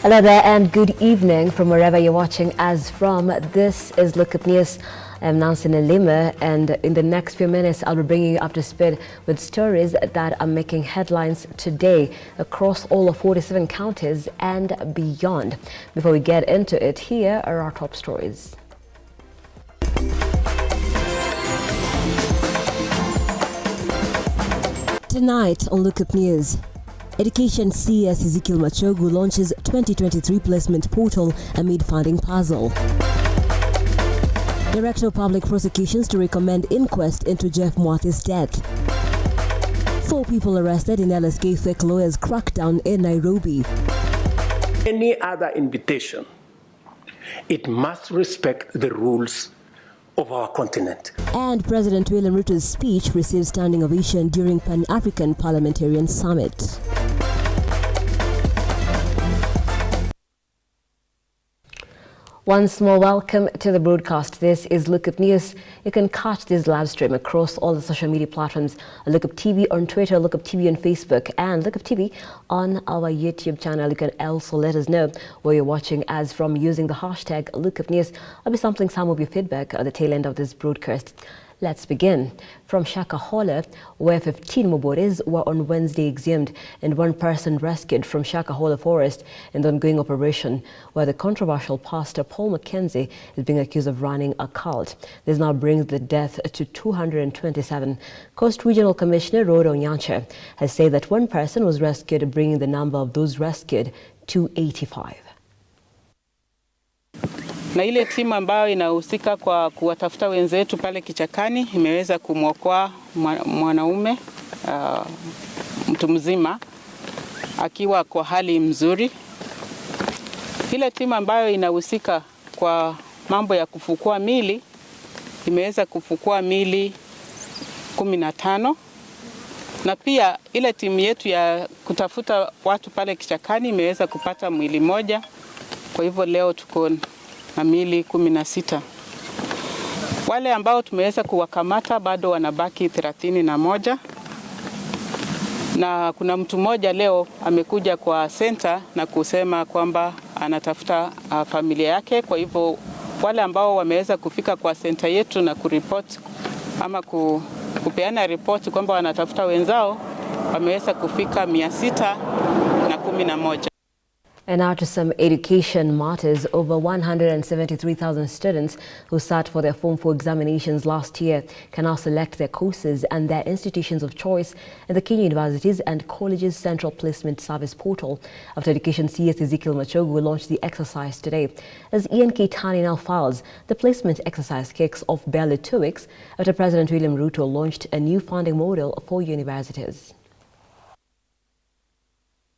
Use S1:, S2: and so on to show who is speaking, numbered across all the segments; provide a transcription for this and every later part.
S1: Hello there and good evening from wherever you're watching us from. This is Lookuptv. I'm Nancy NELIMA, and in the next few minutes I'll be bringing you up to speed with stories that are making headlines today across all of 47 counties and beyond. Before we get into it, here are our top stories. Tonight on Lookuptv, Education CS Ezekiel Machogu launches 2023 placement portal amid funding puzzle. Director of Public Prosecutions to recommend inquest into Jeff MWATHI'S death. 4 people arrested in LSK fake lawyers crackdown in Nairobi.
S2: Any other invitation, it must respect the rules of our continent.
S1: And President William Ruto's speech received standing ovation during Pan-African Parliamentarian Summit. Once more, welcome to the broadcast. This is Lookuptv. You can catch this live stream across all the social media platforms. Lookuptv on Twitter, Lookuptv on Facebook, and Lookuptv on our YouTube channel. You can also let us know where you're watching us from using the hashtag Lookuptv. I'll be sampling some of your feedback at the tail end of this broadcast. Let's begin. From Shakahola, where 15 MWATHI'S were on Wednesday exhumed and 1 person rescued from Shakahola Forest in the ongoing operation, where the controversial pastor Paul Mackenzie is being accused of running a cult. This now brings the death to 227. Coast Regional Commissioner Rhoda Onyancha has said that 1 person was rescued, bringing the number of those rescued to 85.
S3: Na ile timu ambayo inahusika kwa kuwatafuta wenzetu pale kichakani imeweza kumwokoa mwanaume mtu mzima akiwa kwa hali mzuri. Ile timu ambayo inahusika kwa mambo ya kufukua mili imeweza kufukua mili 15, na pia ile timu yetu ya kutafuta watu pale kichakani imeweza kupata mwili moja. Kwa hivyo leo tuko na mili 16. Wale ambao tumeweza kuwakamata bado wanabaki 31, na kuna mtu mmoja leo amekuja kwa center na kusema kwamba anatafuta familia yake. Kwa hivyo wale ambao wameweza kufika kwa center yetu na kuripoti ama kupeana ripoti kwamba wanatafuta wenzao wameweza kufika 611.
S1: And now to some education matters. Over 173,000 students who sat for their Form 4 examinations last year can now select their courses and their institutions of choice in the Kenya Universities and Colleges Central Placement Service portal after Education CS Ezekiel Machogu launched the exercise today. As Ian Keitani now files, the placement exercise kicks off barely 2 weeks after President William Ruto launched a new funding model for universities.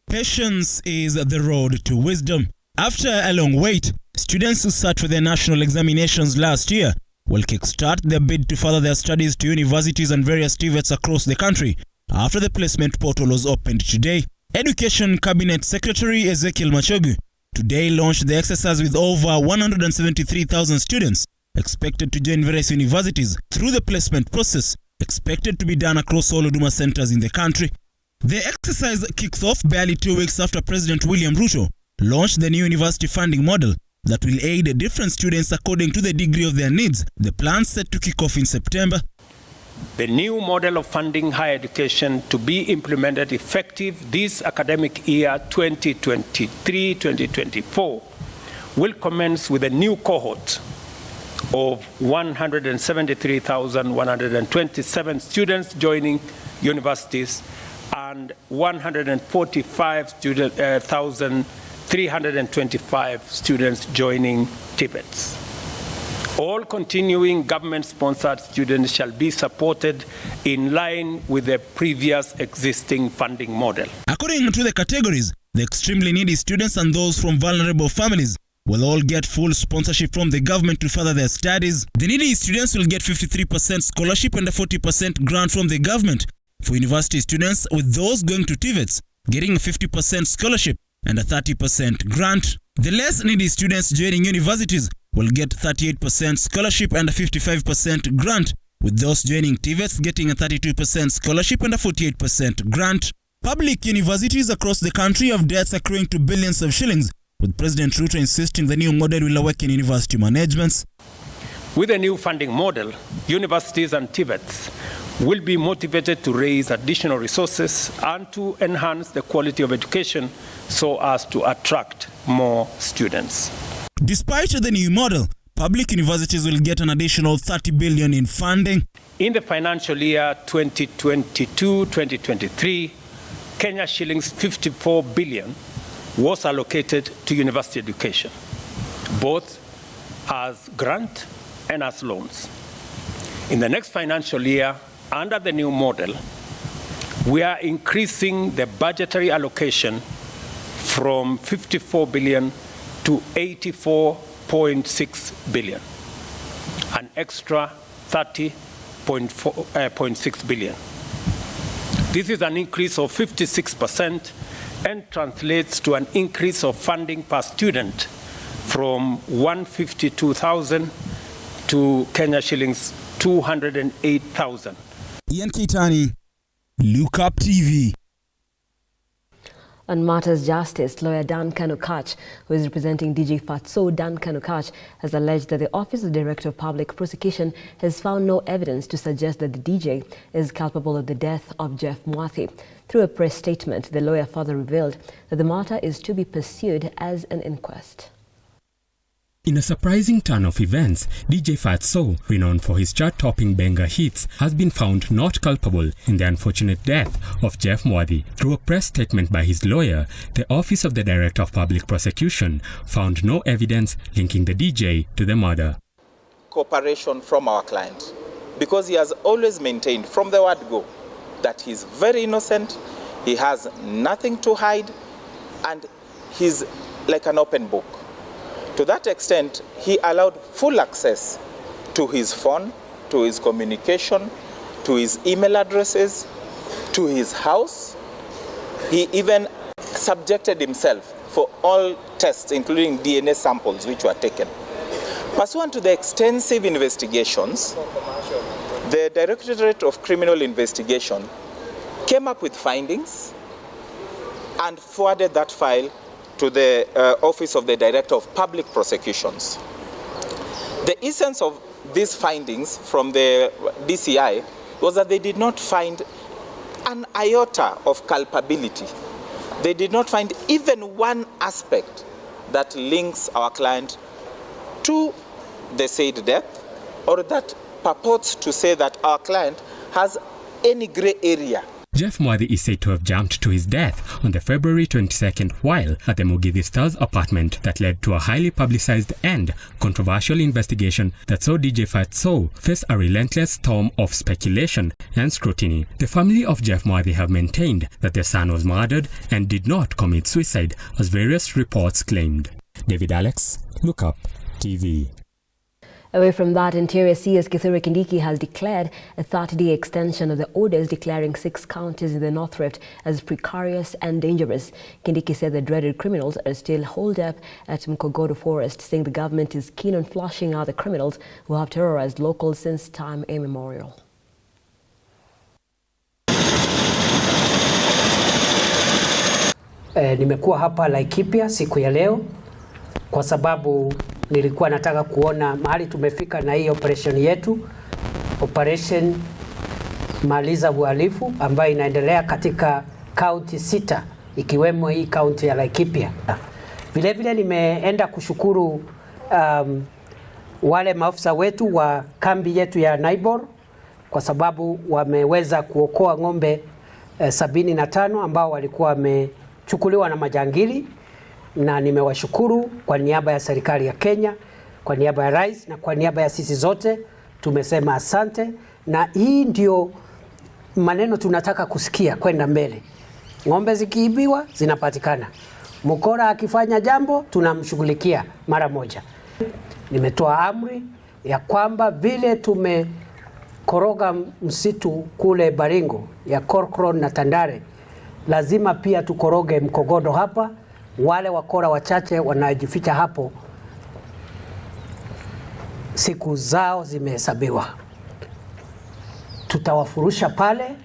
S4: Patience is the road to wisdom. After a long wait, students who sat for their national examinations last year will kickstart their bid to further their studies to universities and various TVETs across the country after the placement portal was opened today. Education Cabinet Secretary Ezekiel Machogu today launched the exercise with over 173,000 students expected to join various universities through the placement process, expected to be done across all Huduma centers in the country. The exercise kicks off barely 2 weeks after President William Ruto launched the new university funding model that will aid different students according to the degree of their needs. The plan set to kick off in September.
S2: The new model of funding higher education to be implemented effective this academic year 2023-2024 will commence with a new cohort of 173,127 students joining universities and 145,325 students joining TVETs. All continuing government-sponsored students shall be supported in line with the previous existing funding model.
S4: According to the categories, the extremely needy students and those from vulnerable families will all get full sponsorship from the government to further their studies. The needy students will get 53% scholarship and a 40% grant from the government. For university students, with those going to TVETs getting a 50% scholarship and a 30% grant. The less needy students joining universities will get 38% scholarship and a 55% grant, with those joining TVETs getting a 32% scholarship and a 48% grant. Public universities across the country have debts accruing to billions of shillings, with President Ruto insisting the new model will awaken university managements.
S2: With the new funding model, universities and TVETs will be motivated to raise additional resources and to enhance the quality of education so as to attract more students.
S4: Despite the new model, public universities will get an additional 30 billion in funding.
S2: In the financial year 2022-2023, Kenya shillings 54 billion was allocated to university education, both as grant and as loans. In the next financial year, under the new model, we are increasing the budgetary allocation from 54 billion to 84.6 billion, an extra 30.6 billion. This is an increase of 56% and translates to an increase of funding per student from 152,000 to Kenya shillings 208,000.
S4: Ian Kitani, Lookuptv.
S1: On matters justice, lawyer Dan Kanukach, who is representing DJ Fatso Dan Kanukach, has alleged that the Office of Director of Public Prosecution has found no evidence to suggest that the DJ is culpable of the death of Jeff MWATHI. Through a press statement, the lawyer further revealed that the matter is to be pursued as an inquest.
S5: In a surprising turn of events, DJ Fatso, renowned for his chart-topping banger hits, has been found not culpable in the unfortunate death of Jeff MWATHI. Through a press statement by his lawyer, the Office of the Director of Public Prosecution found no evidence linking the DJ to the murder.
S6: Cooperation from our client, because he has always maintained from the word go that he's very innocent, he has nothing to hide, and he's like an open book. To that extent, he allowed full access to his phone, to his communication, to his email addresses, to his house. He even subjected himself for all tests, including DNA samples, which were taken. Pursuant to the extensive investigations, the Directorate of Criminal Investigation came up with findings and forwarded that file to the Office of the Director of Public Prosecutions. The essence of these findings from the DCI was that they did not find an iota of culpability. They did not find even one aspect that links our client to the said death, or that purports to say that our client has any gray area.
S5: Jeff MWATHI is said to have jumped to his death on the February 22nd while at the MWATHI'S apartment that led to a highly publicized and controversial investigation that saw DJ Fatso face a relentless storm of speculation and scrutiny. The family of Jeff MWATHI have maintained that their son was murdered and did not commit suicide, as various reports claimed. David Alex, Lookuptv.
S1: Away from that, Interior CS Kithure Kindiki has declared a 30-day extension of the orders declaring 6 counties in the North Rift as precarious and dangerous. Kindiki said the dreaded criminals are still holed up at Mkogodo Forest, saying the government is keen on flushing out the criminals who have terrorized locals since time immemorial.
S7: Nimekuwa hapa Laikipia siku ya leo kwa sababu nilikuwa nataka kuona mahali tumefika na hii operation yetu, operation Maliza Uhalifu, ambayo inaendelea katika kaunti 6 ikiwemo hii kaunti ya Laikipia. Vile vile nimeenda kushukuru wale maafisa wetu wa kambi yetu ya Naibor kwa sababu wameweza kuokoa ng'ombe 75 ambao walikuwa wamechukuliwa na majangili, na nimewashukuru kwa niaba ya serikali ya Kenya, kwa niaba ya rais na kwa niaba ya sisi zote. Tumesema asante, na hii ndio maneno tunataka kusikia kwenda mbele. Ng'ombe zikiibiwa zinapatikana, mkora akifanya jambo tunamshughulikia mara moja. Nimetoa amri ya kwamba vile tumekoroga msitu kule Baringo ya Korkron na Tandare, lazima pia tukoroge Mkogodo hapa. Wale wakora wachache wanajificha hapo, siku zao zimehesabiwa. Tutawafurusha pale,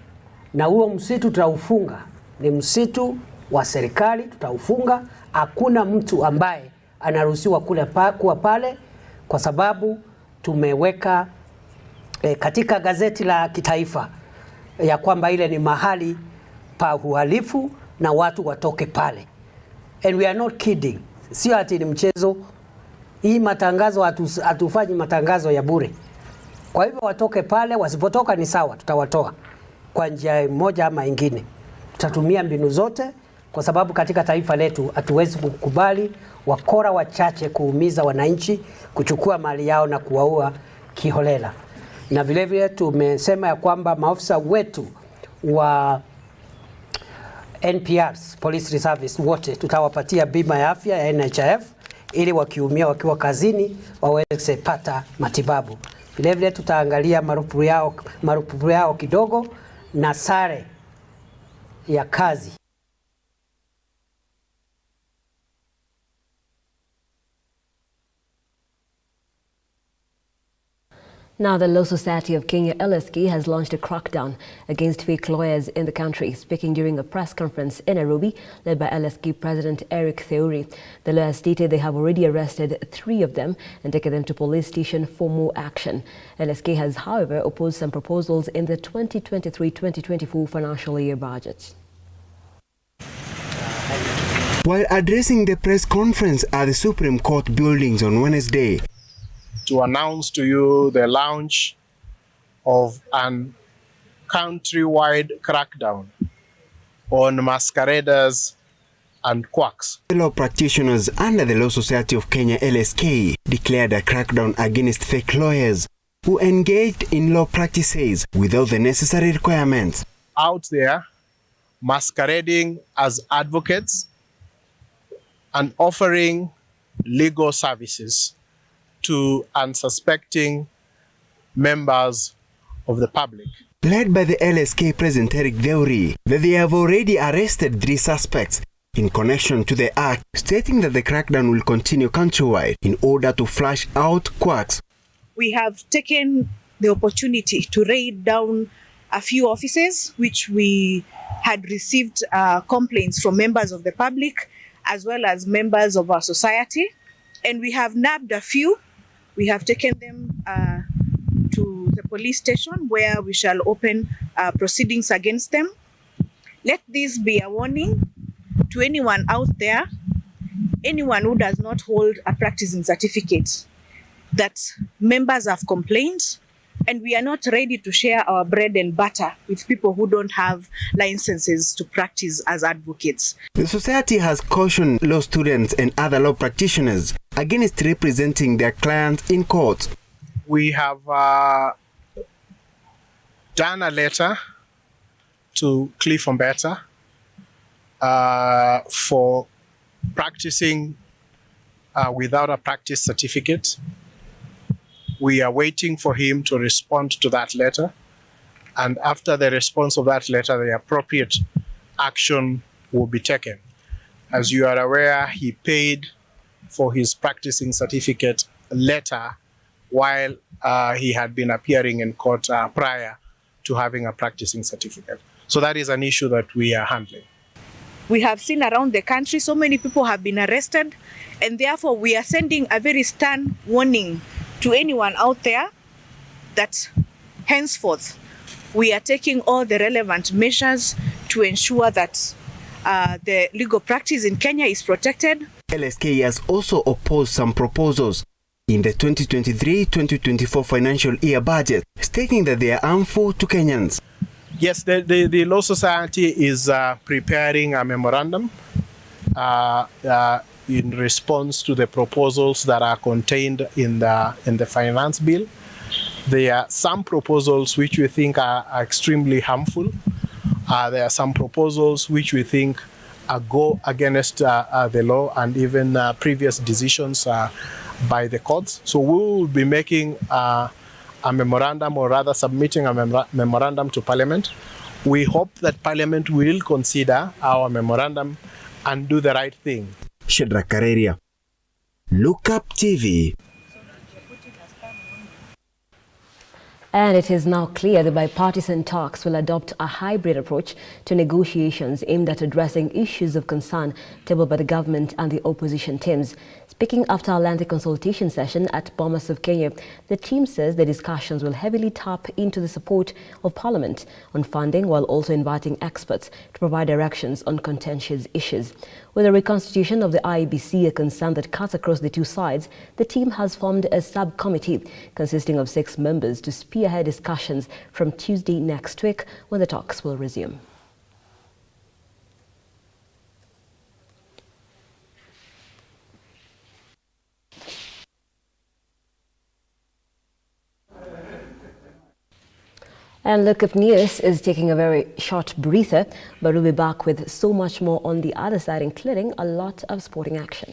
S7: na huo msitu tutaufunga. Ni msitu wa serikali, tutaufunga hakuna mtu ambaye anaruhusiwa kuwa pale, kwa sababu tumeweka katika gazeti la kitaifa ya kwamba ile ni mahali pa uhalifu na watu watoke pale. And we are not kidding. Sio ati ni mchezo. Hii matangazo hatufanyi matangazo ya bure. Kwa hivyo watoke pale, wasipotoka ni sawa, tutawatoa kwa njia moja ama ingine. Tutatumia mbinu zote, kwa sababu katika taifa letu hatuwezi kukubali wakora wachache kuumiza wananchi, kuchukua mali yao na kuwaua kiholela. Na vile vile tumesema ya kwamba maafisa wetu wa NPRs, Police Reservice, wote tutawapatia bima ya afya ya NHIF ili wakiumia wakiwa kazini waweze kupata matibabu. Vile vile tutaangalia marupurupu yao kidogo na sare ya kazi.
S1: Now, the Law Society of Kenya, LSK, has launched a crackdown against fake lawyers in the country. Speaking during a press conference in Nairobi, led by LSK President Eric Theuri, the lawyers stated they have already arrested 3 of them and taken them to police station for more action. LSK has, however, opposed some proposals in the 2023-2024 financial year budget.
S8: While addressing the press conference at the Supreme Court buildings on Wednesday,
S9: to announce to you the launch of an countrywide crackdown on masqueraders and quacks.
S8: Law practitioners under the Law Society of Kenya, LSK, declared a crackdown against fake lawyers who engaged in law practices without the necessary requirements.
S9: Out there, masquerading as advocates and offering legal services to unsuspecting members of the public.
S8: Led by the LSK President Eric Theuri, that they have already arrested 3 suspects in connection to the act, stating that the crackdown will continue countrywide in order to flush out quacks.
S10: We have taken the opportunity to raid down a few offices which we had received complaints from members of the public as well as members of our society, and we have nabbed a few. We have taken them to the police station where we shall open proceedings against them. Let this be a warning to anyone out there, anyone who does not hold a practicing certificate, that members have complained and we are not ready to share our bread and butter with people who don't have licenses to practice as advocates.
S8: The society has cautioned law students and other law practitioners against representing their clients in court.
S9: We have done a letter to Cliff Umbeta for practicing without a practice certificate. We are waiting for him to respond to that letter, and after the response of that letter, the appropriate action will be taken. As you are aware, he paid for his practicing certificate later while he had been appearing in court prior to having a practicing certificate. So that is an issue that we are handling.
S10: We have seen around the country so many people have been arrested, and therefore we are sending a very stern warning to anyone out there that henceforth we are taking all the relevant measures to ensure that the legal practice in Kenya is protected.
S8: LSK has also opposed some proposals in the 2023-2024 financial year budget, stating that they are harmful to Kenyans.
S9: Yes, the Law Society is preparing a memorandum in response to the proposals that are contained in the finance bill. There are some proposals which we think are extremely harmful. There are some proposals which we think go against the law and even previous decisions by the courts. So we will be making a memorandum, or rather submitting a memorandum to Parliament. We hope that Parliament will consider our memorandum and do the right thing.
S8: Shadrack Kareria, Lookuptv.
S1: And it is now clear the bipartisan talks will adopt a hybrid approach to negotiations aimed at addressing issues of concern tabled by the government and the opposition teams. Speaking after a lengthy consultation session at Bomas of Kenya, the team says the discussions will heavily tap into the support of Parliament on funding, while also inviting experts to provide directions on contentious issues. With the reconstitution of the IEBC, a concern that cuts across the two sides, the team has formed a subcommittee consisting of 6 members to spearhead discussions from Tuesday next week, when the talks will resume. And Lookuptv is taking a very short breather, but we'll be back with so much more on the other side, including a lot of sporting action.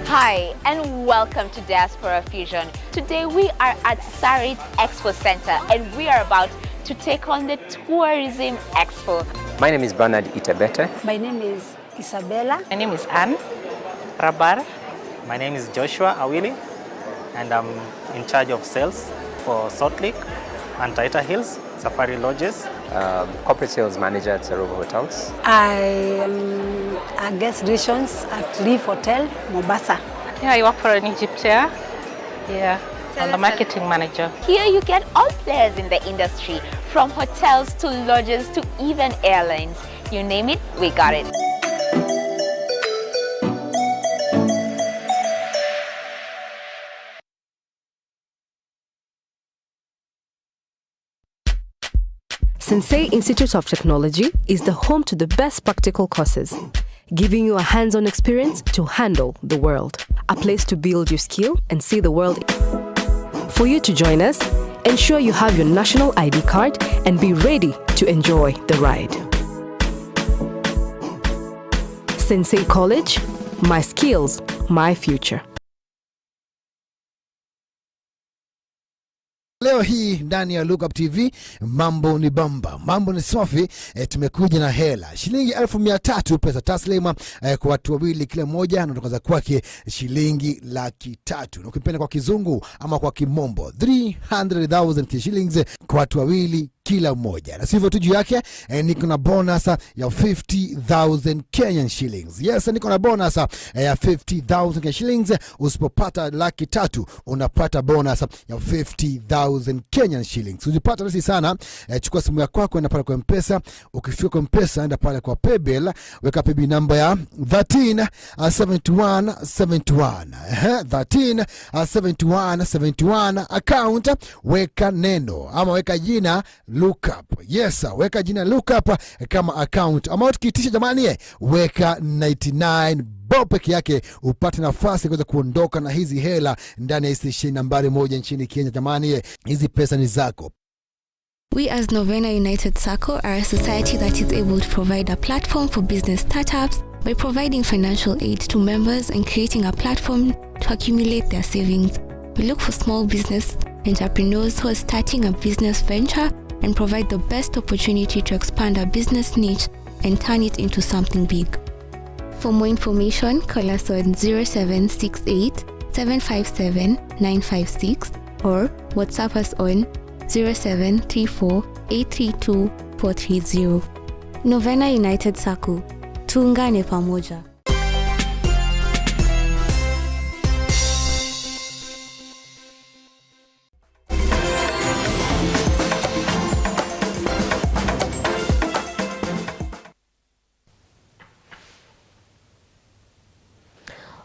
S11: Hi and welcome to Diaspora Fusion. Today we are at Sarit Expo Center and we are about to take on the Tourism Expo.
S12: My name is Bernard Itabete.
S13: My name is Isabella.
S14: My name is Anne Rabar.
S15: My name is Joshua Awili and I'm in charge of sales for Salt Lake, Untitled Hills, Safari Lodges.
S12: Corporate sales manager at Sarovo Hotels.
S13: I am a guest relations at Reef Hotel, Mombasa.
S14: Yeah, I work for an Egyptian. Yeah, I'm the marketing manager.
S11: Here you get all players in the industry, from hotels to lodges to even airlines. You name it, we got it.
S16: Sensei Institute of Technology is the home to the best practical courses, giving you a hands-on experience to handle the world. A place to build your skill and see the world. For you to join us, ensure you have your national ID card and be ready to enjoy the ride. Sensei College, my skills, my future.
S17: Leo hii ndani ya Lookuptv mambo ni bamba, mambo ni safi. Tumekuja na hela shilingi 1,300 pesa taslima kwa watu wawili kila mmoja, na tukaanza kwake shilingi 300,000, na ukipenda kwa kizungu ama kwa kimombo 300,000 shillings kwa watu wawili kila mmoja. Na sivyo tu juu yake niko na bonus ya 50,000 Kenyan shillings. Yes, niko na bonus ya 50,000 Kenyan shillings. Usipopata 300,000 unapata bonus ya 50,000 Kenyan shillings. Usipata rahisi sana, chukua simu yako kwako, enda pale kwa M-Pesa. Ukifika kwa M-Pesa, enda pale kwa Paybill, weka paybill number ya 137171. 137171 account, weka neno ama weka jina Lookup. Yes, weka jina Lookup kama account. Amount kitisha jamani, weka 99 bob peke yake upate nafasi kuweza kuondoka na hizi hela ndani ya station nambari 1 nchini Kenya jamani. Hizi pesa ni zako.
S18: We as Novena United Circle are a society that is able to provide a platform for business startups by providing financial aid to members and creating a platform to accumulate their savings. We look for small business entrepreneurs who are starting a business venture and provide the best opportunity to expand our business niche and turn it into something big. For more information, call us on 0768 757 956 or WhatsApp us on 0734 832 430. Novena United Circle. Tuungane pamoja.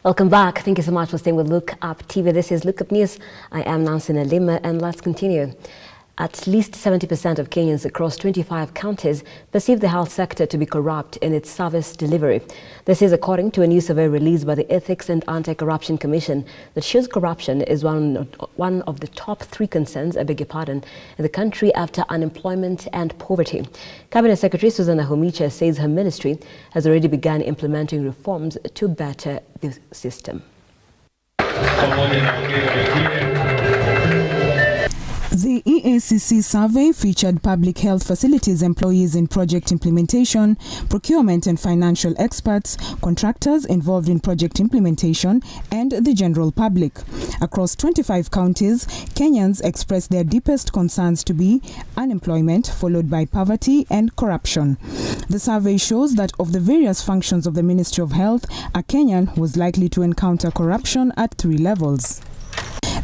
S1: Welcome back. Thank you so much for staying with Lookuptv. This is Lookuptv. I am Nancy NELIMA, and let's continue. At least 70% of Kenyans across 25 counties perceive the health sector to be corrupt in its service delivery. This is according to a new survey released by the Ethics and Anti-Corruption Commission that shows corruption is one of the top 3 concerns, in the country after unemployment and poverty. Cabinet Secretary Susan Nahumicha says her ministry has already begun implementing reforms to better the system.
S19: The EACC survey featured public health facilities employees in project implementation, procurement and financial experts, contractors involved in project implementation, and the general public. Across 25 counties, Kenyans expressed their deepest concerns to be unemployment, followed by poverty and corruption. The survey shows that of the various functions of the Ministry of Health, a Kenyan was likely to encounter corruption at 3 levels.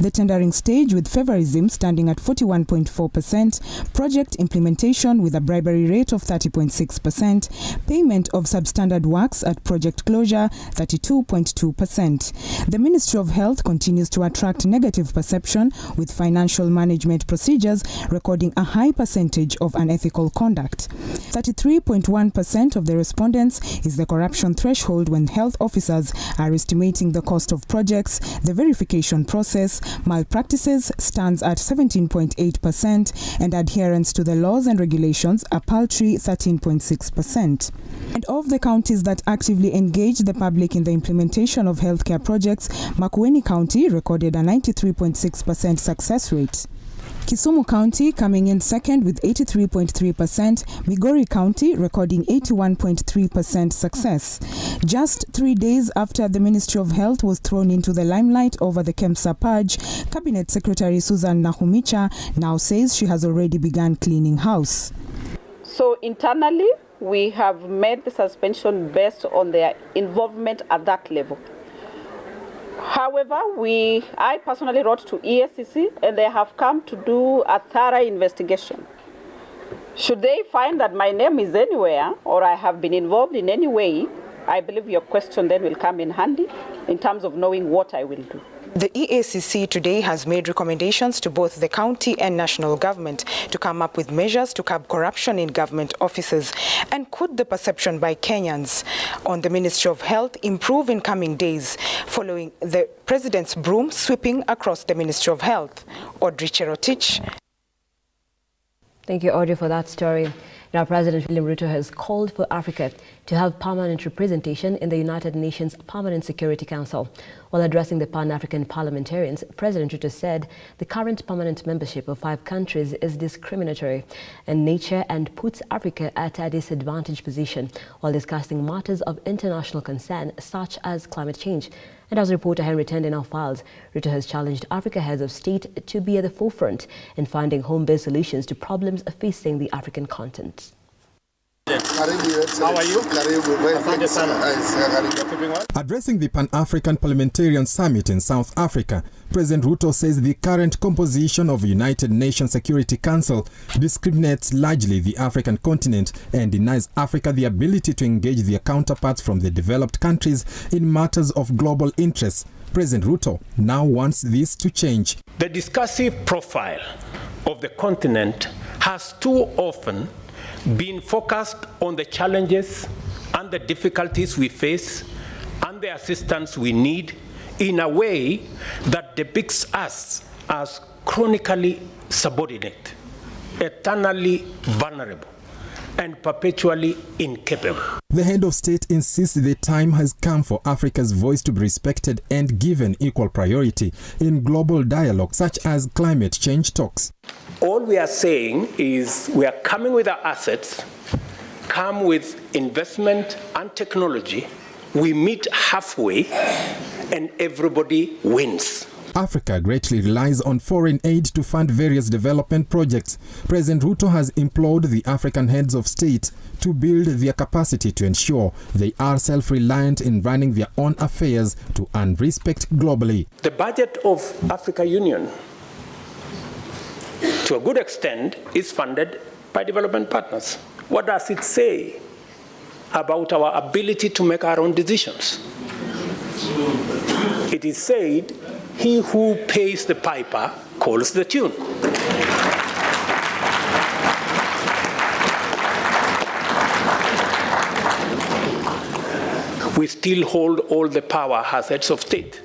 S19: The tendering stage with favorism standing at 41.4%, project implementation with a bribery rate of 30.6%, payment of substandard works at project closure 32.2%. The Ministry of Health continues to attract negative perception with financial management procedures recording a high percentage of unethical conduct. 33.1% of the respondents is the corruption threshold when health officers are estimating the cost of projects. The verification process, malpractices stands at 17.8%, and adherence to the laws and regulations a paltry 13.6%. And of the counties that actively engage the public in the implementation of healthcare projects, Makueni County recorded a 93.6% success rate. Kisumu County coming in second with 83.3%, Migori County recording 81.3% success. Just 3 days after the Ministry of Health was thrown into the limelight over the KEMSA purge, Cabinet Secretary Susan Nahumicha now says she has already begun cleaning house.
S20: So internally, we have made the suspension based on their involvement at that level. However, I personally wrote to EACC and they have come to do a thorough investigation. Should they find that my name is anywhere or I have been involved in any way, I believe your question then will come in handy in terms of knowing what I will do.
S21: The EACC today has made recommendations to both the county and national government to come up with measures to curb corruption in government offices. And could the perception by Kenyans on the Ministry of Health improve in coming days following the President's broom sweeping across the Ministry of Health? Audrey Cherotich.
S1: Thank you, Audrey, for that story. Now, President William Ruto has called for Africa to have permanent representation in the United Nations Permanent Security Council. While addressing the Pan-African parliamentarians, President Ruto said the current permanent membership of 5 countries is discriminatory in nature and puts Africa at a disadvantaged position while discussing matters of international concern such as climate change. And as reporter Henry Tende now files, Ruto has challenged Africa heads of state to be at the forefront in finding home-based solutions to problems facing the African continent.
S22: How are you? Addressing the Pan-African Parliamentarian Summit in South Africa, President Ruto says the current composition of United Nations Security Council discriminates largely the African continent and denies Africa the ability to engage their counterparts from the developed countries in matters of global interest. President Ruto now wants this to change.
S2: The discursive profile of the continent has too often been focused on the challenges and the difficulties we face and the assistance we need in a way that depicts us as chronically subordinate, eternally vulnerable, and perpetually incapable.
S22: The head of state insists the time has come for Africa's voice to be respected and given equal priority in global dialogue such as climate change talks.
S2: All we are saying is we are coming with our assets, come with investment and technology, we meet halfway and everybody wins.
S22: Africa greatly relies on foreign aid to fund various development projects. President Ruto has implored the African heads of state to build their capacity to ensure they are self-reliant in running their own affairs to earn respect globally.
S2: The budget of African Union, to a good extent, is funded by development partners. What does it say about our ability to make our own decisions? It is said, he who pays the piper calls the tune. We still hold all the power as heads of state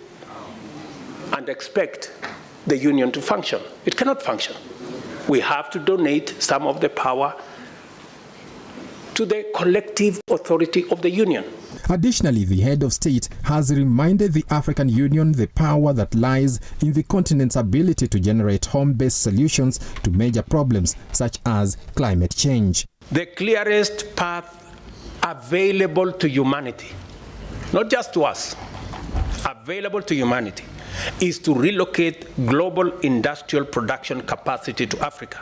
S2: and expect the union to function. It cannot function. We have to donate some of the power to the collective authority of the union.
S22: Additionally, the head of state has reminded the African Union the power that lies in the continent's ability to generate home-based solutions to major problems such as climate change.
S2: The clearest path available to humanity, not just to us, available to humanity, is to relocate global industrial production capacity to Africa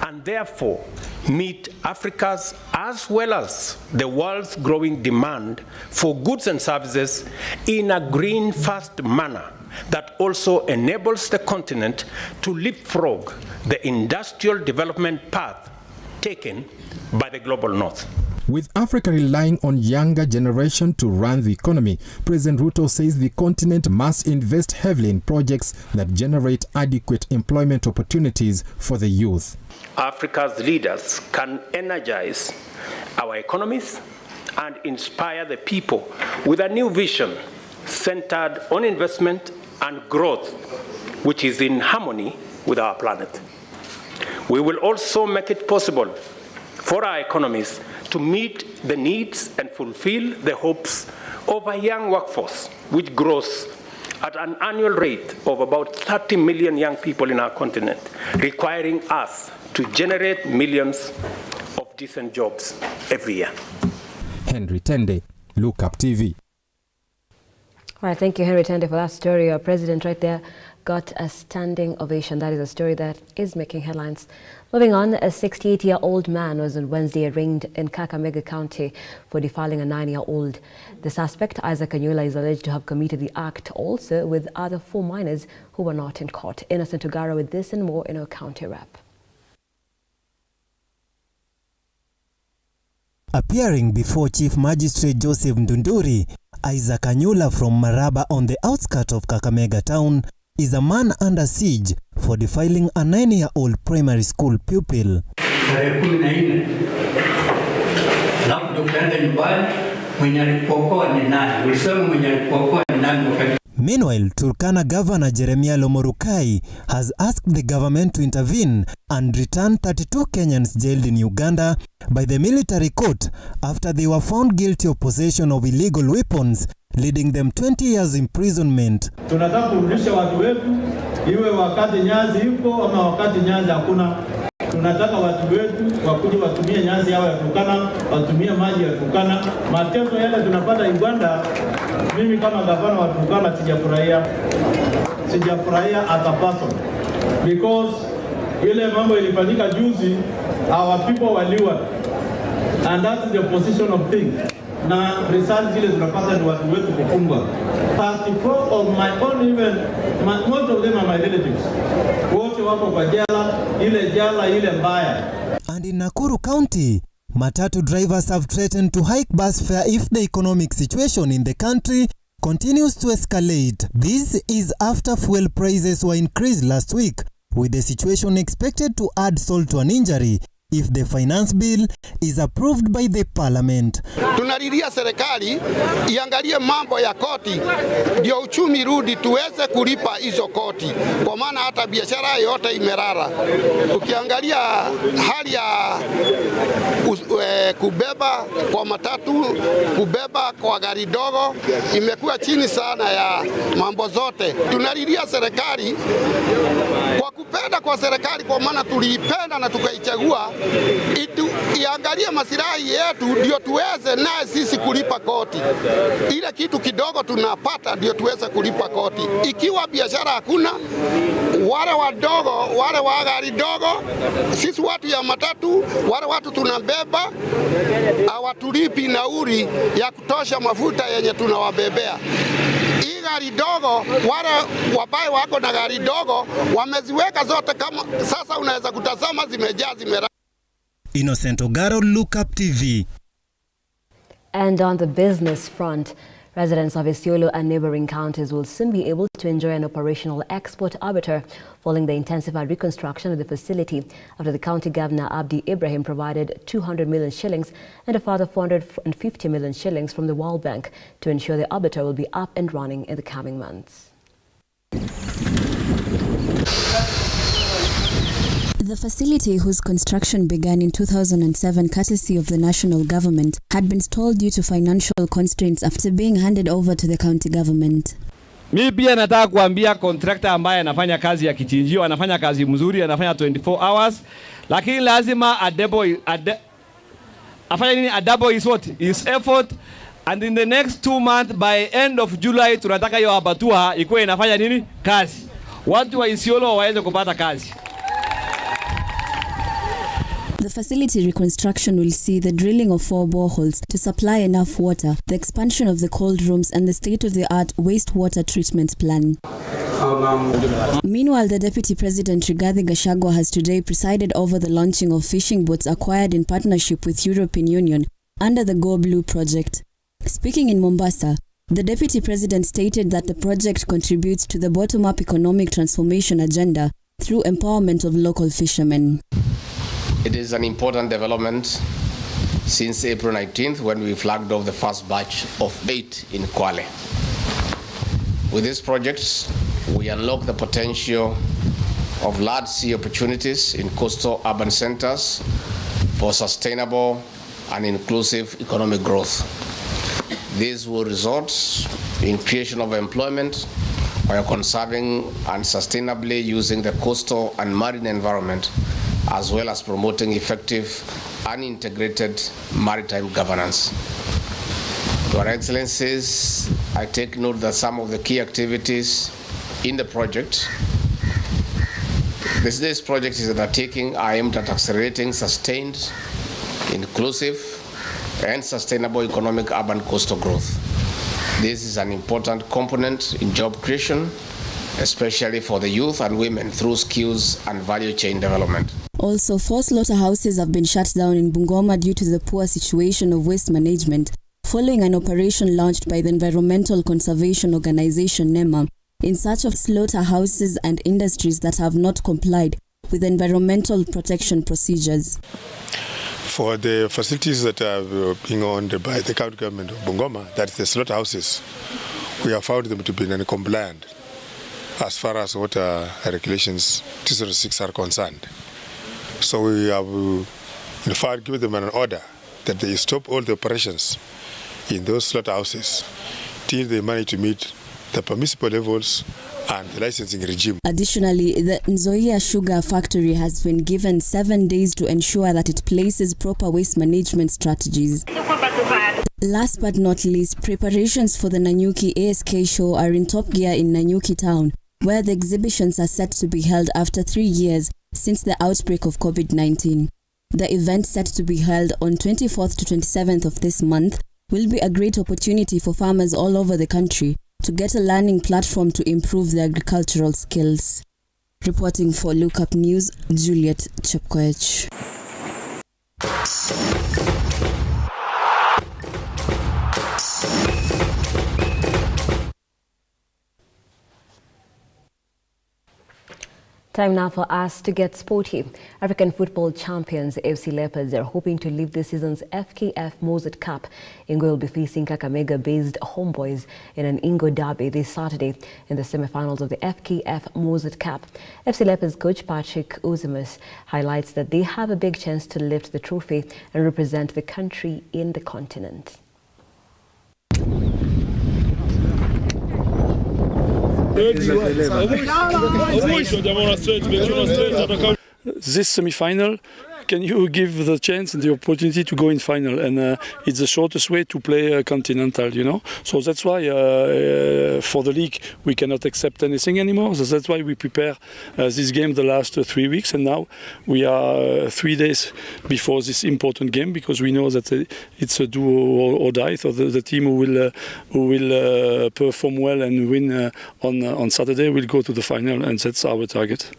S2: and therefore meet Africa's as well as the world's growing demand for goods and services in a green-first manner that also enables the continent to leapfrog the industrial development path taken by the global north.
S22: With Africa relying on younger generation to run the economy, President Ruto says the continent must invest heavily in projects that generate adequate employment opportunities for the youth.
S2: Africa's leaders can energize our economies and inspire the people with a new vision centered on investment and growth, which is in harmony with our planet. We will also make it possible for our economies to meet the needs and fulfill the hopes of a young workforce, which grows at an annual rate of about 30 million young people in our continent, requiring us to generate millions of decent jobs every year.
S22: Henry Tende, Lookuptv.
S1: All right, thank you, Henry Tende, for that story. Our president right there got a standing ovation. That is a story that is making headlines. Moving on, a 68-year-old man was on Wednesday arraigned in Kakamega County for defiling a 9-year-old. The suspect, Isaac Anyula, is alleged to have committed the act also with other 4 minors who were not in court. Innocent Ugara with this and more in our county wrap.
S3: Appearing before Chief Magistrate Joseph Ndunduri, Isaac Anyula from Maraba on the outskirts of Kakamega town is a man under siege for defiling a 9-year-old primary school pupil. Meanwhile, Turkana Governor Jeremiah Lomorukai has asked the government to intervene and return 32 Kenyans jailed in Uganda by the military court after they were found guilty of possession of illegal weapons, leading them 20 years imprisonment.
S4: Tunataka kurudisha watu wetu, iwe wakati nyazi ipo ama wakati nyazi hakuna. Tunataka watu wetu wakuje watumie nyazi yao ya Turkana, watumie maji ya Turkana. Mateso yale tunapata Uganda, mimi kama gavana wa Turkana sijafurahia as a person, because ile mambo ilifanyika juzi, our people waliwa, and that is the position of things. Na result zile tunapata ni watu wetu kufungwa. 34 of my own, even most of them are my relatives. Wote wako kwa jela ile mbaya.
S3: And in Nakuru County, matatu drivers have threatened to hike bus fare if the economic situation in the country continues to escalate. This is after fuel prices were increased last week, with the situation expected to add salt to an injury if the finance bill is approved by the parliament.
S23: Tunalilia serikali iangalie mambo ya koti ndio uchumi rudi tuweze kulipa hizo koti, kwa maana hata biashara yote imerara. Ukiangalia hali ya kubeba kwa matatu, kubeba kwa gari dogo imekuwa chini sana ya mambo zote. Tunalilia serikali kwa kupenda kwa serikali, kwa maana tuliipenda na tukaichagua, iangalie masilahi yetu ndio tuweze naye sisi kulipa koti. Ile kitu kidogo tunapata ndio tuweze kulipa koti. Ikiwa biashara hakuna, wale wadogo, wale wa gari dogo, sisi watu ya matatu, wale watu tunabeba, hawatulipi nauli ya kutosha mafuta yenye tunawabebea. Hii gari dogo, wale wabai wako na gari dogo wameziweka zote, kama sasa unaweza kutazama zimejaa zimera.
S3: Innocent Ogaro, Lookuptv.
S1: And on the business front, residents of Isiolo and neighboring counties will soon be able to enjoy an operational export arbiter following the intensified reconstruction of the facility after the county governor Abdi Ibrahim provided 200 million shillings and a further 450 million shillings from the World Bank to ensure the arbiter will be up and running in the coming months.
S5: The facility, whose construction began in 2007 courtesy of the national government, had been stalled due to financial constraints after being handed over to the county government.
S6: Mimi pia nataka kuambia contractor ambaye anafanya kazi ya kichinjio, anafanya kazi mzuri, anafanya 24 hours, lakini lazima afanye nini? Double is what? His effort, and in the next 2 months, by end of July, tunataka hiyo abatua ikuwe inafanya nini? Kazi. Watu wa Isiolo waweze kupata kazi.
S5: The facility reconstruction will see the drilling of 4 boreholes to supply enough water, the expansion of the cold rooms, and the state-of-the-art wastewater treatment plan. Meanwhile, the Deputy President Rigathi Gachagua has today presided over the launching of fishing boats acquired in partnership with European Union under the Go Blue project. Speaking in Mombasa, the Deputy President stated that the project contributes to the bottom-up economic transformation agenda through empowerment of local fishermen.
S7: It is an important development since April 19th when we flagged off the first batch of 8 in Kwale. With these projects, we unlock the potential of large sea opportunities in coastal urban centers for sustainable and inclusive economic growth. This will result in creation of employment while conserving and sustainably using the coastal and marine environment, as well as promoting effective and integrated maritime governance. Your Excellencies, I take note that some of the key activities in the project, this project is undertaking are aimed at accelerating sustained, inclusive, and sustainable economic urban coastal growth. This is an important component in job creation, especially for the youth and women through skills and value chain development.
S5: Also, 4 slaughterhouses have been shut down in Bungoma due to the poor situation of waste management, following an operation launched by the environmental conservation organization NEMA in search of slaughterhouses and industries that have not complied with environmental protection procedures.
S24: For the facilities that are being owned by the county government of Bungoma, that's the slaughterhouses, we have found them to be non-compliant as far as water regulations 206 are concerned. So we have, in fact, given them an order that they stop all the operations in those slaughterhouses till they manage to meet the permissible levels and the licensing regime.
S5: Additionally, the Nzoia Sugar Factory has been given 7 days to ensure that it places proper waste management strategies. Last but not least, preparations for the Nanyuki ASK show are in top gear in Nanyuki town, where the exhibitions are set to be held after 3 years since the outbreak of COVID-19. The event, set to be held on 24th to 27th of this month, will be a great opportunity for farmers all over the country to get a learning platform to improve their agricultural skills. Reporting for Lookup News, Juliet Chepkoech.
S1: Time now for us to get sporty. African football champions FC Leopards are hoping to lift this season's FKF MOZZART Cup. Ingo will be facing Kakamega-based Homeboys in an Ingo derby this Saturday in the semi-finals of the FKF MOZZART Cup. FC Leopards coach Patrick Uzimus highlights that they have a big chance to lift the trophy and represent the country in the continent.
S25: This semi-final, can you give the chance and the opportunity to go in final? And it's the shortest way to play continental, you know. So that's why for the league we cannot accept anything anymore. So that's why we prepare this game the last 3 weeks, and now we are 3 days before this important game because we know that it's a do or die. So the team who will perform well and win on Saturday will go to the final, and that's our target.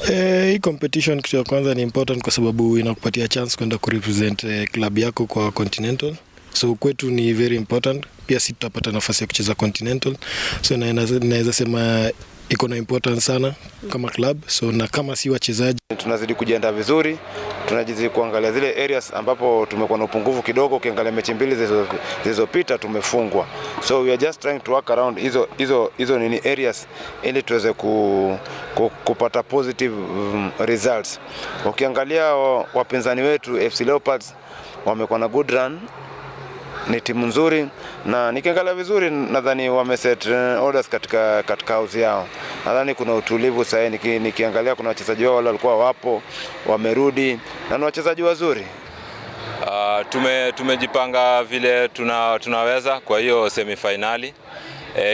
S26: Hii competition kitu ya kwanza ni important kwa sababu inakupatia chance kwenda kurepresent club yako kwa continental. So kwetu ni very important. Pia sisi tutapata nafasi ya kucheza continental. So naweza sema iko na importance sana kama club. So na kama si wachezaji
S27: tunazidi kujiandaa vizuri
S8: tunajizi kuangalia zile areas ambapo tumekuwa na upungufu kidogo. Ukiangalia mechi mbili zilizopita tumefungwa, so we are just trying to work around hizo nini areas ili tuweze kupata positive results. Ukiangalia wapinzani wetu FC Leopards wamekuwa na good run, ni timu nzuri, na nikiangalia vizuri nadhani wameset orders katika house yao. Nadhani kuna utulivu sasa. Nikiangalia kuna wachezaji wao walikuwa wapo, wamerudi na ni wachezaji wazuri.
S9: Tumejipanga vile tunaweza kwa hiyo semifinali.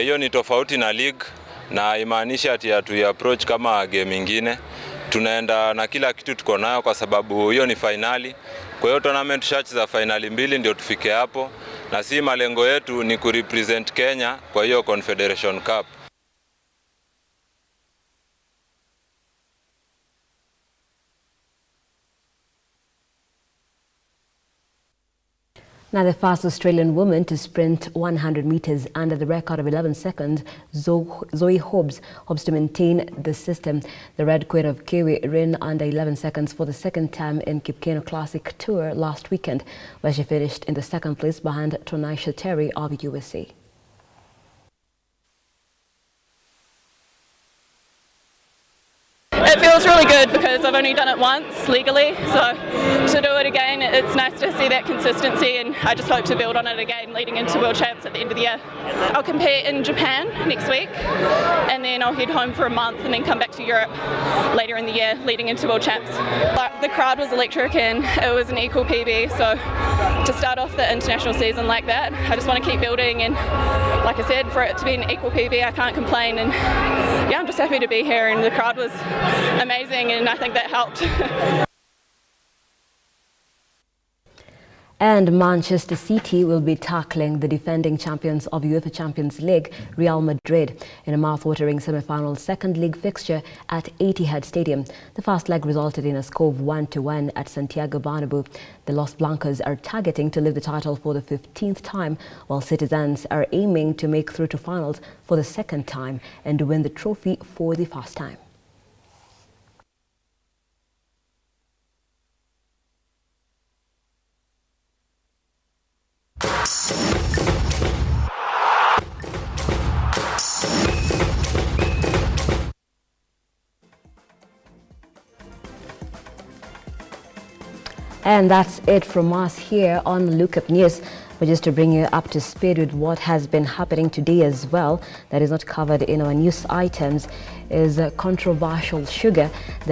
S9: Hiyo ni tofauti na league, na imaanisha ati approach kama game nyingine. Tunaenda na kila kitu tuko nayo kwa sababu hiyo ni finali. Kwa hiyo tournament tushacheza finali 2 ndio tufike hapo, na si malengo yetu ni kurepresent Kenya kwa hiyo Confederation Cup.
S1: Now, the first Australian woman to sprint 100 meters under the record of 11 seconds, Zoe Hobbs to maintain the system. The Red Queen of Kiwi ran under 11 seconds for the second time in Kipkeino Classic Tour last weekend, where she finished in the second place behind Tonisha Terry of USA.
S10: It feels really good because I've only done it once legally, so to do it again, it's nice to see that consistency, and I just hope to build on it again leading into World Champs at the end of the year. I'll compete in Japan next week, and then I'll head home for a month and then come back to Europe later in the year leading into World Champs. The crowd was electric and it was an equal PB, so to start off the international season like that, I just want to keep building, and like I said, for it to be an equal PB, I can't complain, and yeah, I'm just happy to be here, and the crowd was amazing, and I think that helped.
S1: And Manchester City will be tackling the defending champions of UEFA Champions League, Real Madrid, in a mouth-watering semi-final second league fixture at Etihad Stadium. The first leg resulted in a score of 1-1 at Santiago Bernabeu. The Los Blancos are targeting to lift the title for the 15th time, while citizens are aiming to make through to finals for the second time and win the trophy for the first time. And that's it from us here on Lookup News. But just to bring you up to speed with what has been happening today as well, that is not covered in our news items, is controversial sugar that